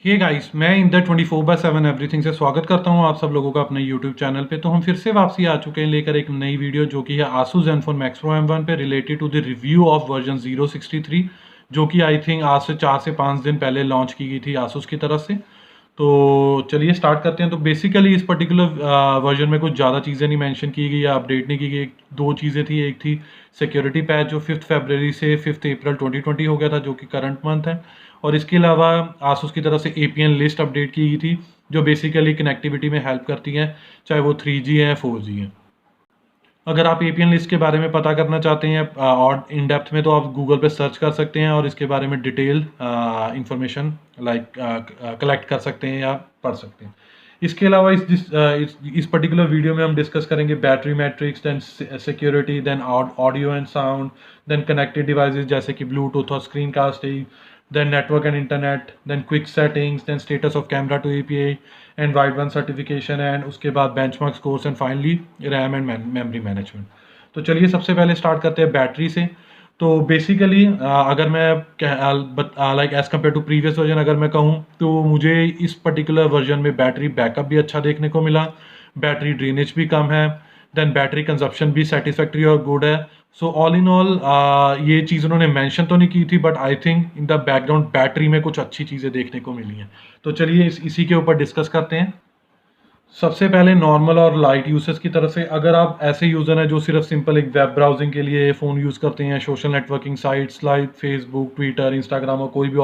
Hey guys, मैं Inder 24/7 everything से स्वागत करता हूं आप सब लोगों का अपने यूट्यूब चैनल पे। तो हम फिर से वापसी आ चुके हैं लेकर एक नई वीडियो, जो कि है Asus ZenFone max Pro M1 पे related to the review of version 063, जो कि आई थिंक आज से 4 से 5 दिन पहले लॉन्च की गई थी आसूस की तरफ से। तो चलिए स्टार्ट करते हैं। तो बेसिकली इस पर्टिकुलर वर्जन में कुछ ज़्यादा चीज़ें नहीं मेंशन की गई या अपडेट नहीं की गई। दो चीज़ें थी, एक थी सिक्योरिटी पैच जो 5 फरवरी से 5 अप्रैल 2020 हो गया था, जो कि करंट मंथ है। और इसके अलावा आसूस की तरफ से APN लिस्ट अपडेट की गई थी, जो बेसिकली कनेक्टिविटी में हेल्प करती हैं, चाहे वो 3G है 4G है। अगर आप APN लिस्ट के बारे में पता करना चाहते हैं और इन डेप्थ में, तो आप गूगल पे सर्च कर सकते हैं और इसके बारे में डिटेल इंफॉर्मेशन कलेक्ट कर सकते हैं या पढ़ सकते हैं। इसके अलावा इस पर्टिकुलर वीडियो में हम डिस्कस करेंगे battery matrix, then security, then audio and sound, then connected devices जैसे कि ब्लूटूथ और screen casting, then network and internet, then quick settings, then status of camera to API and wideband certification, and उसके बाद benchmark scores and finally RAM and memory management। तो चलिए सबसे पहले start करते हैं बैटरी से। तो बेसिकली अगर मैं like as compare to previous version अगर मैं कहूँ, तो मुझे इस पर्टिकुलर वर्जन में बैटरी बैकअप भी अच्छा देखने को मिला, बैटरी ड्रेनेज भी कम है, देन बैटरी कंजप्शन भी सेटिस्फैक्ट्री और गुड है। सो ऑल इन ऑल ये चीज़ उन्होंने मेंशन तो नहीं की थी, but I think in the background battery में कुछ अच्छी चीज़ें देखने को मिली हैं। तो चलिए इसी के ऊपर डिस्कस करते हैं। सबसे पहले नॉर्मल और लाइट यूसेस की तरफ से, अगर आप ऐसे यूज़र हैं जो सिर्फ सिंपल एक वेब ब्राउजिंग के लिए फ़ोन यूज़ करते हैं, social networking sites like Facebook, Twitter, Instagram और कोई भी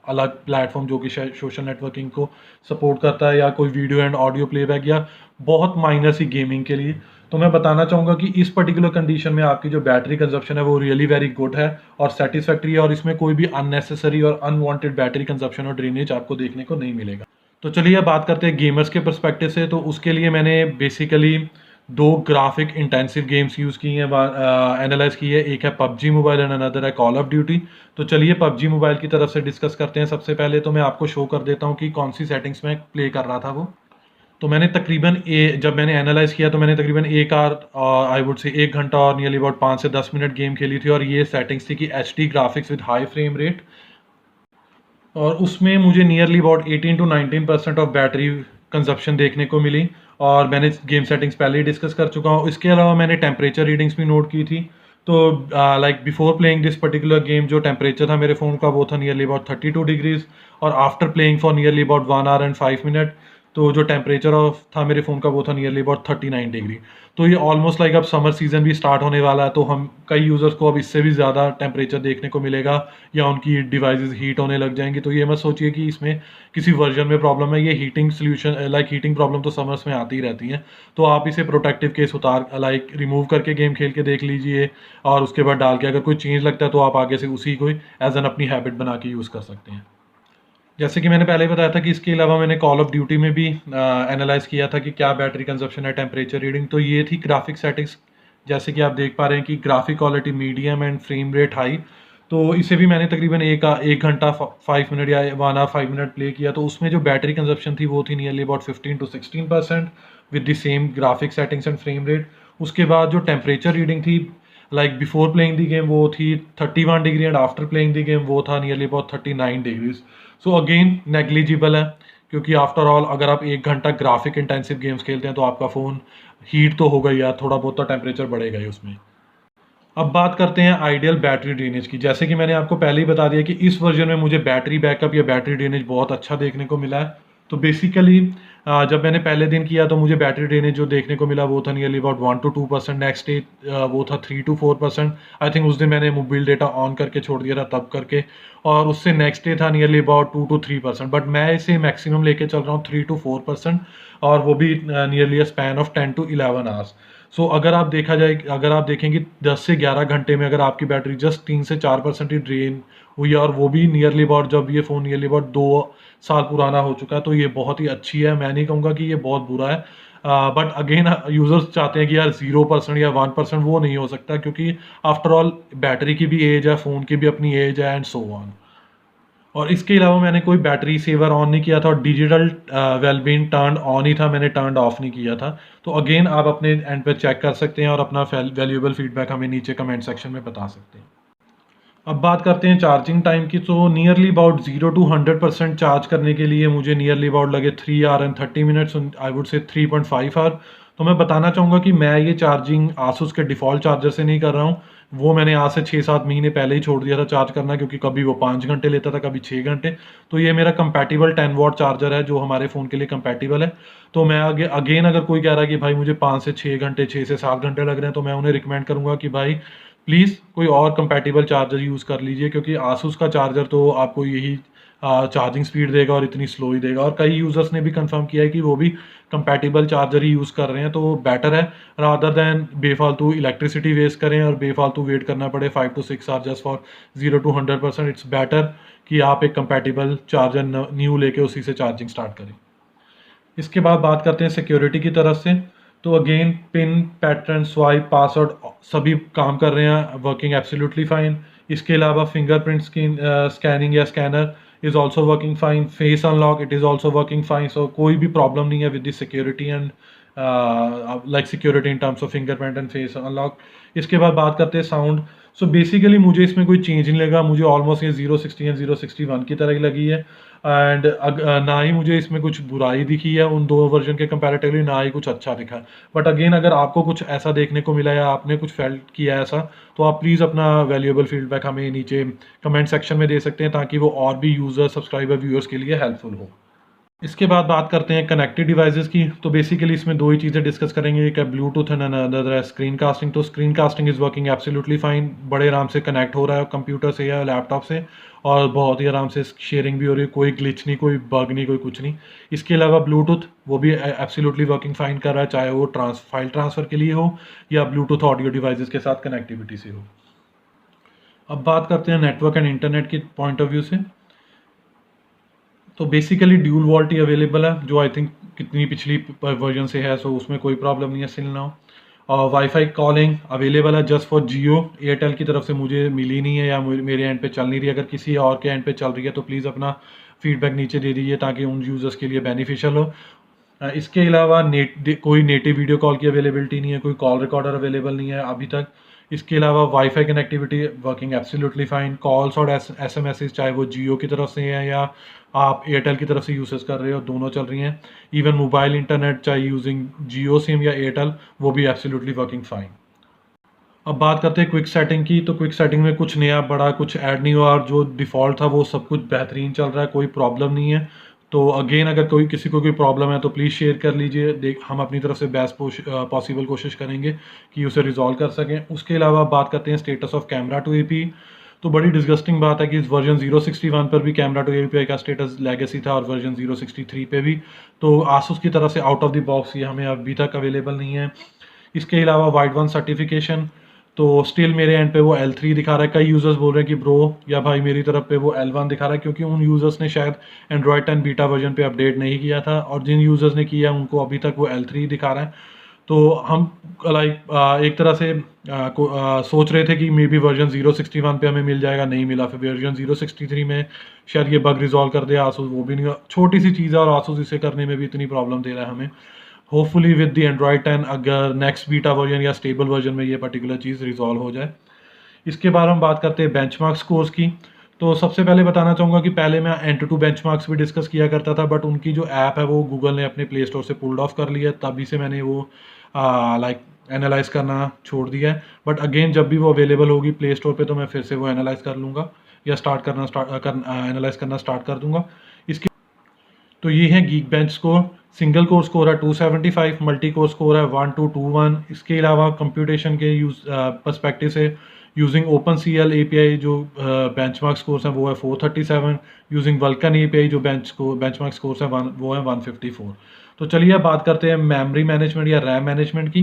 अलग प्लेटफॉर्म जो कि सोशल नेटवर्किंग को सपोर्ट करता है, या कोई वीडियो एंड ऑडियो प्लेबैक या बहुत माइनर सी गेमिंग के लिए, तो मैं बताना चाहूँगा कि इस पर्टिकुलर कंडीशन में आपकी जो बैटरी कंजप्शन है वो रियली वेरी गुड है और सेटिस्फैक्ट्री है, और इसमें कोई भी अननेसेसरी और अनवांटेड बैटरी कंजप्शन और ड्रेनेज आपको देखने को नहीं मिलेगा। तो चलिए बात करते हैं गेमर्स के पर्सपेक्टिव से। तो उसके लिए मैंने बेसिकली दो ग्राफिक इंटेंसिव गेम्स यूज़ की हैं, एनालाइज की है। एक है पबजी मोबाइल एंड अनदर है कॉल ऑफ ड्यूटी। तो चलिए पबजी मोबाइल की तरफ से डिस्कस करते हैं। सबसे पहले तो मैं आपको शो कर देता हूँ कि कौन सी सेटिंग्स में प्ले कर रहा था वो। तो मैंने तकरीबन जब मैंने एनालाइज किया तो मैंने तकरीबन एक आवर, आई वुड से 1 घंटा और नियरली अबाउट 5 से 10 मिनट गेम खेली थी। और ये सेटिंग्स थी कि HD graphics with high frame rate, और उसमें मुझे nearly about 18 to 19% of battery consumption देखने को मिली। और मैंने गेम सेटिंग्स पहले ही डिस्कस कर चुका हूँ। इसके अलावा मैंने टेम्परेचर रीडिंग्स भी नोट की थी। तो like before playing this particular game जो टेम्परेचर था मेरे फ़ोन का वो था नियरली अबाउट 32 डिग्रीज, और after playing for nearly about 1 our and 5 minute, तो जो टेम्परेचर ऑफ था मेरे फ़ोन का वो था नियरली अबाउट 39 डिग्री। तो ये ऑलमोस्ट लाइक अब समर सीज़न भी स्टार्ट होने वाला है, तो हम कई यूज़र्स को अब इससे भी ज़्यादा टेम्परेचर देखने को मिलेगा या उनकी डिवाइसेस हीट होने लग जाएंगी। तो ये मत सोचिए कि इसमें किसी वर्जन में प्रॉब्लम है। ये heating solution like heating problem तो समर्स में आती ही रहती हैं। तो आप इसे प्रोटेक्टिव केस उतार लाइक रिमूव करके गेम खेल के देख लीजिए, और उसके बाद डाल के अगर कोई चेंज लगता है तो आप आगे से उसी को एज एन अपनी हैबिट बना के यूज़ कर सकते हैं। जैसे कि मैंने पहले ही बताया था कि इसके अलावा मैंने कॉल ऑफ ड्यूटी में भी एनालाइज किया था कि क्या बैटरी कंजप्शन है, टेम्परेचर रीडिंग। तो ये थी ग्राफिक सेटिंग्स। जैसे कि आप देख पा रहे हैं कि graphic quality medium and frame rate high. तो इसे भी मैंने तकरीबन एक घंटा 5 मिनट या 1 आवर 5 मिनट प्ले किया। तो उसमें जो बैटरी कंजप्शन थी वो थी nearly about 15 to 16% with the same graphic settings and frame rate. उसके बाद जो टेम्परेचर रीडिंग थी like before playing the game वो थी 31 degree, and after playing the game वो था nearly about 39 degrees. So again negligible है, क्योंकि आफ्टर ऑल अगर आप 1 घंटा ग्राफिक इंटेंसिव गेम्स खेलते हैं तो आपका फ़ोन हीट तो होगा ही यार, थोड़ा बहुत तो टेम्परेचर बढ़ेगा ही उसमें। अब बात करते हैं आइडियल बैटरी ड्रेनेज की। जैसे कि मैंने आपको पहले ही बता दिया कि इस वर्जन में मुझे बैटरी बैकअप या बैटरी ड्रेनेज बहुत अच्छा देखने को मिला है। तो बेसिकली जब मैंने पहले दिन किया तो मुझे बैटरी ड्रेनेज जो देखने को मिला वो था nearly about 1 to 2%। Next day वो था 3 to 4%। आई थिंक उस दिन मैंने मोबाइल डेटा ऑन करके छोड़ दिया था तब करके, और उससे नेक्स्ट डे था नियरली अबाउट 2 to 3%। बट मैं इसे मैक्सिमम लेके चल रहा हूँ 3 to 4%, और वो भी nearly a span of 10 to 11 hours. So अगर आप देखेंगे 10 से 11 घंटे में अगर आपकी बैटरी जस्ट 3 से 4% ही ड्रेन हुई है, और वो भी नियरली अबाउट जब ये फ़ोन नियरली अबाउट 2 साल पुराना हो चुका है, तो ये बहुत ही अच्छी है। मैं नहीं कहूँगा कि ये बहुत बुरा है, बट अगेन यूज़र्स चाहते हैं कि यार 0% या 1%, वो नहीं हो सकता, क्योंकि आफ्टर ऑल बैटरी की भी एज है, फ़ोन की भी अपनी एज है, एंड सो ऑन। और इसके अलावा मैंने कोई बैटरी सेवर ऑन नहीं किया था और डिजिटल वेलबींग टर्न ऑन ही था, मैंने टर्न ऑफ नहीं किया था। तो अगेन आप अपने एंड पे चेक कर सकते हैं और अपना वैल्यूएबल फीडबैक हमें नीचे कमेंट सेक्शन में बता सकते हैं। अब बात करते हैं चार्जिंग टाइम की। तो नियरली अबाउट 0 to 100% चार्ज करने के लिए मुझे नियरली अबाउट लगे 3 hour and 30 minutes, I would say 3.5 hour। तो मैं बताना चाहूँगा कि मैं ये चार्जिंग आसूस के डिफ़ॉल्ट चार्जर से नहीं कर रहा हूँ। वो मैंने आज से 6-7 महीने पहले ही छोड़ दिया था चार्ज करना, क्योंकि कभी वो 5 घंटे लेता था, कभी 6 घंटे। तो ये मेरा कंपैटिबल 10 वॉट चार्जर है जो हमारे फ़ोन के लिए कंपैटिबल है। तो मैं अगेन अगर कोई कह रहा है कि भाई मुझे 5 से 6 घंटे, 6 से 7 घंटे लग रहे हैं, तो मैं उन्हें रिकमेंड करूँगा कि भाई प्लीज़ कोई और कंपैटिबल चार्जर यूज़ कर लीजिए, क्योंकि आसूस का चार्जर तो आपको यही चार्जिंग स्पीड देगा और इतनी स्लो ही देगा। और कई यूज़र्स ने भी कंफर्म किया है कि वो भी कंपैटिबल चार्जर ही यूज़ कर रहे हैं, तो वो बेटर है रादर दैन बेफालतू इलेक्ट्रिसिटी वेस्ट करें और बेफालतू वेट करना पड़े 5 to 6 hour just for 0 to 100%। It's better कि आप एक कंपैटिबल चार्जर न्यू लेके उसी से चार्जिंग स्टार्ट करें। इसके बाद बात करते हैं सिक्योरिटी की तरफ से। तो again pin pattern swipe password सभी काम कर रहे हैं, वर्किंग एब्सोल्युटली फाइन। इसके अलावा फिंगरप्रिंट स्कैनिंग या scanner is also working fine. Face unlock it is also working fine. So कोई भी प्रॉब्लम नहीं है with the security and like security in terms of fingerprint and face unlock. इसके बाद बात करते हैं साउंड। सो बेसिकली मुझे इसमें कोई चेंज नहीं लगा, मुझे ऑलमोस्ट ये 060 एंड 061 की तरह ही लगी है। एंड ना ही मुझे इसमें कुछ बुराई दिखी है उन दो वर्जन के कंपैरेटिवली, ना ही कुछ अच्छा दिखा। बट अगेन अगर आपको कुछ ऐसा देखने को मिला या आपने कुछ फेल्ट किया ऐसा, तो आप प्लीज़ अपना वैल्यूएबल फीडबैक हमें नीचे कमेंट सेक्शन में दे सकते हैं, ताकि वो और भी यूज़र सब्सक्राइबर व्यूअर्स के लिए हेल्पफुल हो। इसके बाद बात करते हैं कनेक्टेड डिवाइसेस की। तो बेसिकली इसमें दो ही चीज़ें डिस्कस करेंगे, एक है ब्लूटूथ एंड अनदर है स्क्रीन कास्टिंग। तो screen casting is working absolutely fine, बड़े आराम से कनेक्ट हो रहा है कंप्यूटर से या लैपटॉप से, और बहुत ही आराम से शेयरिंग भी हो रही है, कोई ग्लिच नहीं, कोई बग नहीं, कोई कुछ नहीं। इसके अलावा ब्लूटूथ वो भी एब्सोल्युटली वर्किंग फाइन कर रहा है, चाहे वो फाइल ट्रांसफ़र के लिए हो या ब्लूटूथ ऑडियो डिवाइसेस के साथ कनेक्टिविटी से हो। अब बात करते हैं नेटवर्क एंड इंटरनेट की पॉइंट ऑफ व्यू से। तो बेसिकली ड्यूल वॉल्ट ही अवेलेबल है, जो आई थिंक कितनी पिछली वर्जन से है, सो उसमें कोई प्रॉब्लम नहीं है स्टिल नाउ। और वाईफाई कॉलिंग अवेलेबल है जस्ट फॉर जियो। एयरटेल की तरफ से मुझे मिली नहीं है या मेरे एंड पे चल नहीं रही। अगर किसी और के एंड पे चल रही है तो प्लीज़ अपना फीडबैक नीचे दे दीजिए, ताकि उन यूज़र्स के लिए बेनिफिशियल हो। इसके अलावा कोई नेटिव वीडियो कॉल की अवेलेबिलिटी नहीं है, कोई कॉल रिकॉर्डर अवेलेबल नहीं है अभी तक। इसके अलावा wifi connectivity working absolutely fine. Calls और एसएमएस चाहे वो जियो की तरफ से हैं या आप एयरटेल की तरफ से यूसेस कर रहे हो, दोनों चल रही हैं। इवन मोबाइल इंटरनेट चाहे यूजिंग जियो सिम या एयरटेल, वो भी एब्सोल्युटली वर्किंग फाइन। अब बात करते हैं क्विक सेटिंग की। तो क्विक सेटिंग में कुछ नया बड़ा कुछ ऐड नहीं हुआ, और जो डिफ़ॉल्ट था वो सब कुछ बेहतरीन चल रहा है, कोई प्रॉब्लम नहीं है। तो अगेन अगर किसी को कोई प्रॉब्लम है तो प्लीज़ शेयर कर लीजिए, हम अपनी तरफ से बेस्ट पॉसिबल कोशिश करेंगे कि उसे रिजॉल्व कर सकें। उसके अलावा बात करते हैं status of camera to AP. तो बड़ी डिस्गस्टिंग बात है कि इस वर्जन 061 पर भी कैमरा टू एपीआई का स्टेटस लेगेसी था और वर्जन 063 पे भी। तो आसूस की तरफ से आउट ऑफ द बॉक्स ये हमें अभी तक अवेलेबल नहीं है। इसके अलावा वाइड वन सर्टिफिकेशन तो स्टिल मेरे एंड पे वो L3 दिखा रहा है। कई यूज़र्स बोल रहे हैं कि ब्रो या भाई मेरी तरफ पे वो L1 दिखा रहा है, क्योंकि उन यूज़र्स ने शायद एंड्रॉयड 10 बीटा वर्जन पे अपडेट नहीं किया था, और जिन यूज़र्स ने किया उनको अभी तक वो L3 दिखा रहा है। तो हम लाइक एक तरह से सोच रहे थे कि मे बी वर्जन 061 पे हमें मिल जाएगा, नहीं मिला। फिर वर्जन 063 में शायद ये बग रिजॉल्व कर दे आसूस, वो भी नहीं। छोटी सी चीज़ है और आसूस इसे करने में भी इतनी प्रॉब्लम दे रहा है हमें। होपफुली विद द एंड्रॉयड 10 अगर नेक्स्ट बीटा वर्जन या स्टेबल वर्जन में ये पर्टिकुलर चीज़ रिजॉल्व हो जाए। इसके बाद हम बात करते हैं बेंचमार्क स्कोर्स की। तो सबसे पहले बताना चाहूँगा कि पहले मैं एंटूटू बेंचमार्क्स भी डिस्कस किया करता था, बट उनकी जो ऐप है वो गूगल ने अपने प्ले स्टोर से पुल्ड ऑफ कर लिया है, तभी से मैंने वो लाइक एनालाइज करना छोड़ दिया है। बट अगेन जब भी वो अवेलेबल होगी प्ले स्टोर पे तो मैं फिर से वो एनालाइज कर लूँगा या एनालाइज करना स्टार्ट कर दूँगा। इसके तो ये है geek bench score. Single core score है 275, मल्टी कोर स्कोर है 1221। इसके अलावा कंप्यूटेशन के पर्सपेक्टिव से using open C L API जो बेंचमार्क स्कोर्स हैं वो है 437। यूजिंग वल्कन API जो बेंचमार्क स्कोर्स हैं वो है 154। तो चलिए अब बात करते हैं मेमोरी मैनेजमेंट या रैम मैनेजमेंट की।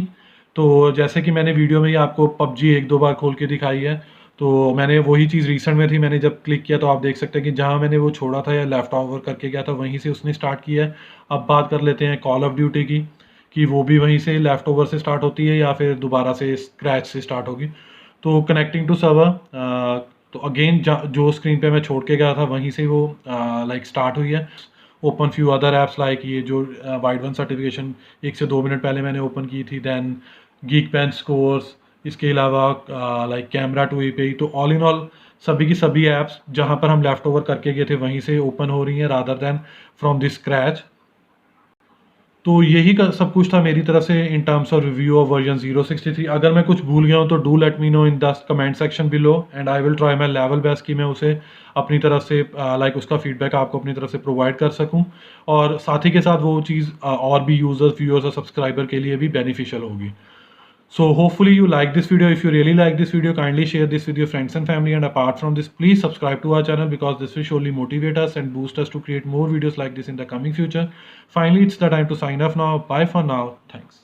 तो जैसे कि मैंने वीडियो में ही आपको PUBG एक दो बार खोल के दिखाई है, तो मैंने वही चीज़ रिसेंट में थी, मैंने जब क्लिक किया तो आप देख सकते हैं कि जहाँ मैंने वो छोड़ा था या लेफ्ट ओवर करके गया था वहीं से उसने स्टार्ट किया है। अब बात कर लेते हैं कॉल ऑफ ड्यूटी की, कि वो भी वहीं से लेफ्ट ओवर से स्टार्ट होती है या फिर दोबारा से स्क्रैच से स्टार्ट होगी। तो कनेक्टिंग टू सर्वर तो अगेन जो स्क्रीन पे मैं छोड़ के गया था वहीं से वो लाइक स्टार्ट हुई है। Open few other apps like ये जो वाइड वन सर्टिफिकेशन 1 से 2 मिनट पहले मैंने ओपन की थी, देन गीक पेन स्कोर्स, इसके अलावा लाइक कैमरा टू पे। तो ऑल इन ऑल सभी की सभी ऐप्स जहाँ पर हम लेफ्ट ओवर करके गए थे वहीं से ओपन हो रही हैं rather than from the scratch. तो यही सब कुछ था मेरी तरफ से इन terms of review of version 063। अगर मैं कुछ भूल गया हूँ तो do let me know in the comment section below and I will try my level best कि मैं उसे अपनी तरफ से लाइक उसका फीडबैक आपको अपनी तरफ से प्रोवाइड कर सकूँ, और साथ ही के साथ वो चीज़ और भी यूज़र्स, व्यूअर्स और सब्सक्राइबर के लिए भी बेनिफिशियल होगी। So hopefully you like this video. If you really like this video, kindly share this with your friends and family. And apart from this, please subscribe to our channel because this will surely motivate us and boost us to create more videos like this in the coming future. Finally, it's the time to sign off now. Bye for now. Thanks.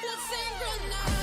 Let's sing good night.